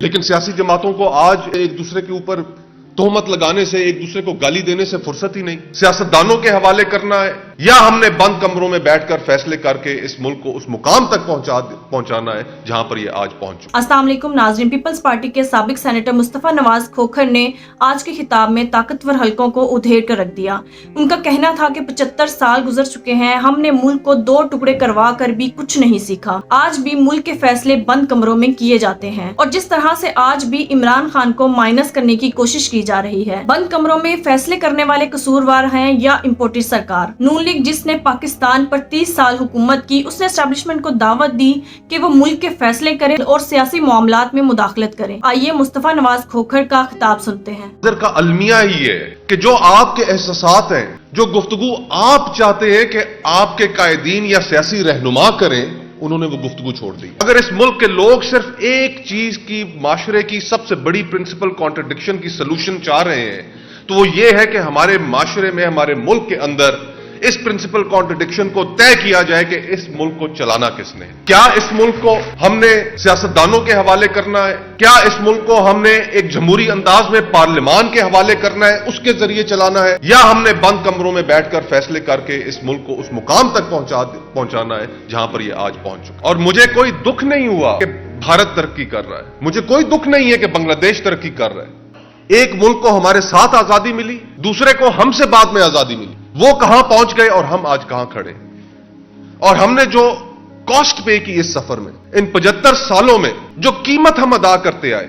लेकिन सियासी जमातों को आज एक दूसरे के ऊपर तोहमत लगाने से, एक दूसरे को गाली देने से फुर्सत ही नहीं। सियासतदानों के हवाले करना है या हमने बंद कमरों में बैठकर फैसले करके इस मुल्क को उस मुकाम तक पहुंचाना है जहां पर ये आज पहुंच चुका। अस्सलाम वालेकुम नाज़रीन, पीपल्स पार्टी के साबिक सेनेटर मुस्तफा नवाज खोखर ने आज के खिताब में ताकतवर हलकों को उधेड़ कर रख दिया। उनका कहना था कि 75 साल गुजर चुके हैं, हमने मुल्क को 2 टुकड़े करवा कर भी कुछ नहीं सीखा। आज भी मुल्क के फैसले बंद कमरों में किए जाते हैं और जिस तरह से आज भी इमरान खान को माइनस करने की कोशिश की जा रही है। बंद कमरों में फैसले करने वाले कसूरवार हैं या इम्पोर्टेड सरकार। नून लीग जिसने पाकिस्तान पर 30 साल हुकूमत की, उसने एस्टेब्लिशमेंट को दावत दी कि वो मुल्क के फैसले करे और सियासी मामलात में मुदाखलत करे। आइए मुस्तफा नवाज खोखर का खिताब सुनते हैं। का अलमिया ही है कि जो आपके एहसासात हैं, जो गुफ्तगू आप चाहते हैं कि आपके कायदीन या सियासी रहनुमा करें, उन्होंने वो गुफ्तगू छोड़ दी। अगर इस मुल्क के लोग सिर्फ एक चीज की, माशरे की सबसे बड़ी प्रिंसिपल कॉन्ट्रडिक्शन की सलूशन चाह रहे हैं, तो वो ये है कि हमारे माशरे में, हमारे मुल्क के अंदर इस प्रिंसिपल कॉन्ट्रडिक्शन को तय किया जाए कि इस मुल्क को चलाना किसने। क्या इस मुल्क को हमने सियासतदानों के हवाले करना है? क्या इस मुल्क को हमने एक जमहूरी अंदाज में पार्लियामान के हवाले करना है, उसके जरिए चलाना है, या हमने बंद कमरों में बैठकर फैसले करके इस मुल्क को उस मुकाम तक पहुंचाना है जहां पर यह आज पहुंच चुका। और मुझे कोई दुख नहीं हुआ कि भारत तरक्की कर रहा है, मुझे कोई दुख नहीं है कि बांग्लादेश तरक्की कर रहा है। एक मुल्क को हमारे साथ आजादी मिली, दूसरे को हमसे बाद में आजादी मिली। वो कहां पहुंच गए और हम आज कहां खड़े। और हमने जो कॉस्ट पे की इस सफर में, इन 75 सालों में जो कीमत हम अदा करते आए,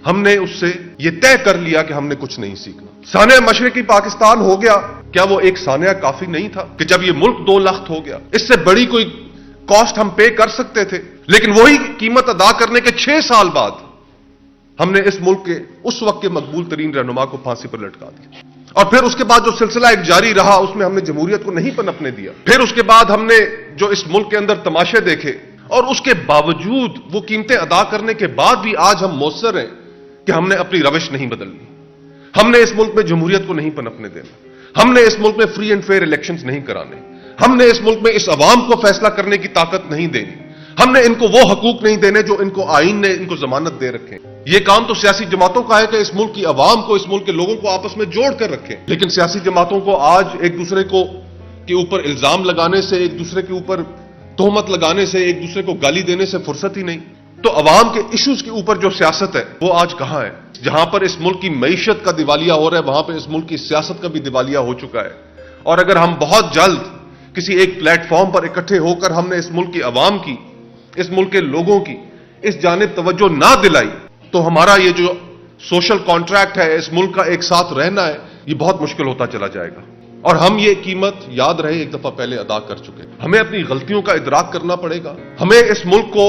हमने उससे ये तय कर लिया कि हमने कुछ नहीं सीखना। सानिया मशरिकी पाकिस्तान हो गया, क्या वो एक सानिया काफी नहीं था कि जब ये मुल्क 2 लाख हो गया? इससे बड़ी कोई कॉस्ट हम पे कर सकते थे, लेकिन वही कीमत अदा करने के 6 साल बाद हमने इस मुल्क के उस वक्त के मकबूल तरीन रहनुमा को फांसी पर लटका दिया। और फिर उसके बाद जो सिलसिला एक जारी रहा, उसमें हमने जमहूरियत को नहीं पनपने दिया। फिर उसके बाद हमने जो इस मुल्क के अंदर तमाशे देखे, और उसके बावजूद, वो कीमतें अदा करने के बाद भी आज हम मौसर हैं कि हमने अपनी रविश नहीं बदलनी। हमने इस मुल्क में जमहूरियत को नहीं पनपने देना। हमने इस मुल्क में फ्री एंड फेयर इलेक्शंस नहीं कराने। हमने इस मुल्क में इस अवाम को फैसला करने की ताकत नहीं देनी। हमने इनको वो हकूक नहीं देने जो इनको आईन ने इनको जमानत दे रखे। ये काम तो सियासी जमातों का है कि इस मुल्क की अवाम को, इस मुल्क के लोगों को आपस में जोड़ कर रखें। लेकिन सियासी जमातों को आज एक दूसरे को के ऊपर इल्जाम लगाने से, एक दूसरे के ऊपर तोहमत लगाने से, एक दूसरे को गाली देने से फुर्सत ही नहीं। तो अवाम के इश्यूज के ऊपर जो सियासत है, वो आज कहां है? जहां पर इस मुल्क की मईशत का दिवालिया हो रहा है, वहां पर इस मुल्क की सियासत का भी दिवालिया हो चुका है। और अगर हम बहुत जल्द किसी एक प्लेटफॉर्म पर इकट्ठे होकर हमने इस मुल्क की अवाम की, इस मुल्क के लोगों की इस जानिब तवज्जो ना दिलाई, तो हमारा ये जो सोशल कॉन्ट्रैक्ट है, इस मुल्क का एक साथ रहना है, ये बहुत मुश्किल होता चला जाएगा। और हम ये कीमत, याद रहे, एक दफा पहले अदा कर चुके। हमें अपनी गलतियों का इदराक करना पड़ेगा। हमें इस मुल्क को,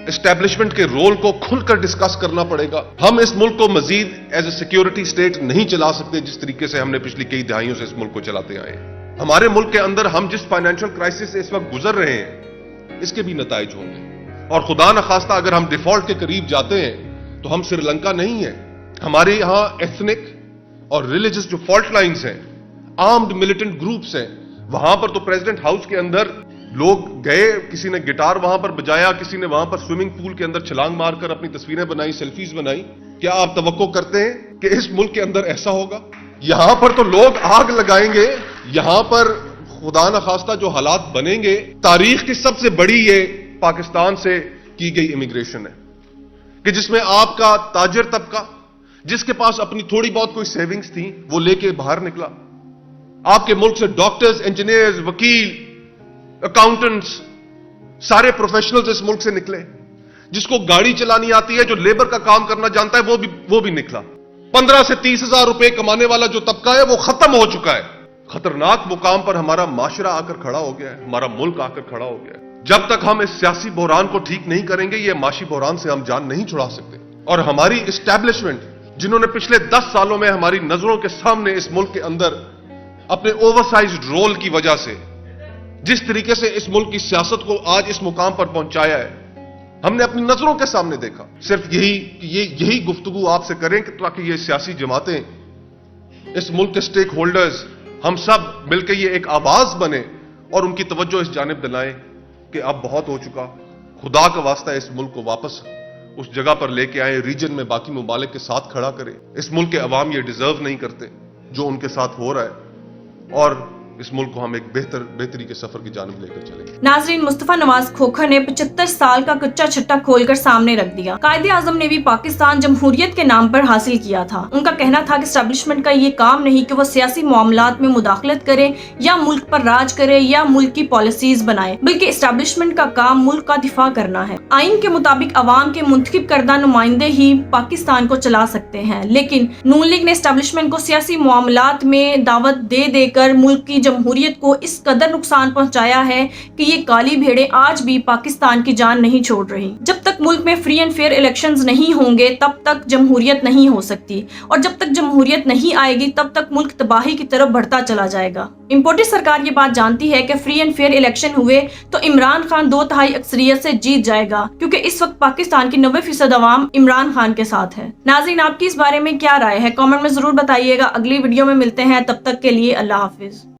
एस्टैब्लिशमेंट के रोल को खुलकर डिस्कस करना पड़ेगा। हम इस मुल्क को मजीद एज ए सिक्योरिटी स्टेट नहीं चला सकते जिस तरीके से हमने पिछली कई दहाइयों से इस मुल्क को चलाते आए हैं। हमारे मुल्क के अंदर हम जिस फाइनेंशियल क्राइसिस से इस वक्त गुजर रहे हैं, इसके भी नताइज होंगे। और खुदा न खास्ता अगर हम डिफॉल्ट के करीब जाते हैं, तो हम श्रीलंका नहीं है। हमारे यहां एथनिक और रिलीजियस जो फॉल्ट लाइन्स हैं, आर्म्ड मिलिटेंट ग्रुप्स हैं, वहां पर तो प्रेसिडेंट हाउस के अंदर लोग गए, किसी ने गिटार वहां पर बजाया, किसी ने वहां पर स्विमिंग पूल के अंदर छलांग मारकर अपनी तस्वीरें बनाई, सेल्फीज बनाई। क्या आप तवक्को करते हैं कि इस मुल्क के अंदर ऐसा होगा? यहां पर तो लोग आग लगाएंगे। यहां पर खुदा न खास्ता जो हालात बनेंगे, तारीख की सबसे बड़ी ये पाकिस्तान से की गई इमिग्रेशन है कि जिसमें आपका ताजिर तबका, जिसके पास अपनी थोड़ी बहुत कोई सेविंग्स थी, वो लेके बाहर निकला। आपके मुल्क से डॉक्टर्स, इंजीनियर्स, वकील, अकाउंटेंट्स, सारे प्रोफेशनल्स इस मुल्क से निकले। जिसको गाड़ी चलानी आती है, जो लेबर का काम करना जानता है, वो भी निकला। 15 से 30 हजार रुपए कमाने वाला जो तबका है, वो खत्म हो चुका है। खतरनाक मुकाम पर हमारा माशरा आकर खड़ा हो गया है, हमारा मुल्क आकर खड़ा हो गया है। जब तक हम इस सियासी बहरान को ठीक नहीं करेंगे, ये माशी बहरान से हम जान नहीं छुड़ा सकते। और हमारी एस्टैब्लिशमेंट, जिन्होंने पिछले 10 सालों में हमारी नजरों के सामने इस मुल्क के अंदर अपने ओवरसाइज्ड रोल की वजह से जिस तरीके से इस मुल्क की सियासत को आज इस मुकाम पर पहुंचाया है, हमने अपनी नजरों के सामने देखा। सिर्फ यही गुफ्तगू आपसे करें कि ताकि ये सियासी जमातें, इस मुल्क के स्टेक होल्डर्स, हम सब मिलकर ये एक आवाज बने और उनकी तवज्जो इस जानिब दिलाएं कि अब बहुत हो चुका। खुदा का वास्ता इस मुल्क को वापस اس جگہ پر لے کے آئیں، ریجن میں باقی ممالک کے ساتھ کھڑا کریں. اس ملک کے عوام یہ ڈیزرو نہیں کرتے جو ان کے ساتھ ہو رہا ہے، اور اس ملک کو ہم ایک بہتری کے سفر کی جانب لے کر چلیں. ناظرین، مصطفیٰ نواز کھوکھر نے 75 سال کا کچا چھٹا کھول کر سامنے رکھ دیا. قائد اعظم نے بھی پاکستان جمہوریت کے نام پر حاصل کیا تھا. ان کا کہنا تھا کہ اسٹیبلشمنٹ کا یہ کام نہیں کہ وہ سیاسی معاملات میں مداخلت کرے یا ملک پر راج کرے یا ملک کی پالیسیز بنائے، بلکہ اسٹیبلشمنٹ کا کام ملک کا دفاع کرنا ہے. آئین کے مطابق عوام کے منتخب کردہ نمائندے ہی پاکستان کو چلا سکتے ہیں، لیکن نون لیگ نے اسٹیبلشمنٹ کو سیاسی معاملات میں دعوت دے دے کر ملک کی جمہوریت کو اس قدر نقصان پہنچایا ہے کہ یہ کالی بھیڑیں آج بھی پاکستان کی جان نہیں چھوڑ رہی. جب تک ملک میں فری اینڈ فیئر الیکشنز نہیں ہوں گے تب تک جمہوریت نہیں ہو سکتی، اور جب تک جمہوریت نہیں آئے گی تب تک ملک تباہی کی طرف بڑھتا چلا جائے گا. امپورٹڈ سرکار یہ بات جانتی ہے کہ فری اینڈ فیئر الیکشن ہوئے تو عمران خان 2/3 اکثریت سے جیت جائے گا، کیونکہ اس وقت پاکستان کی 90% عوام عمران خان کے ساتھ ہے. ناظرین، آپ کی اس بارے میں کیا رائے ہے؟ کامنٹ میں ضرور بتائیے گا. اگلی ویڈیو میں ملتے ہیں، تب تک کے لیے اللہ حافظ.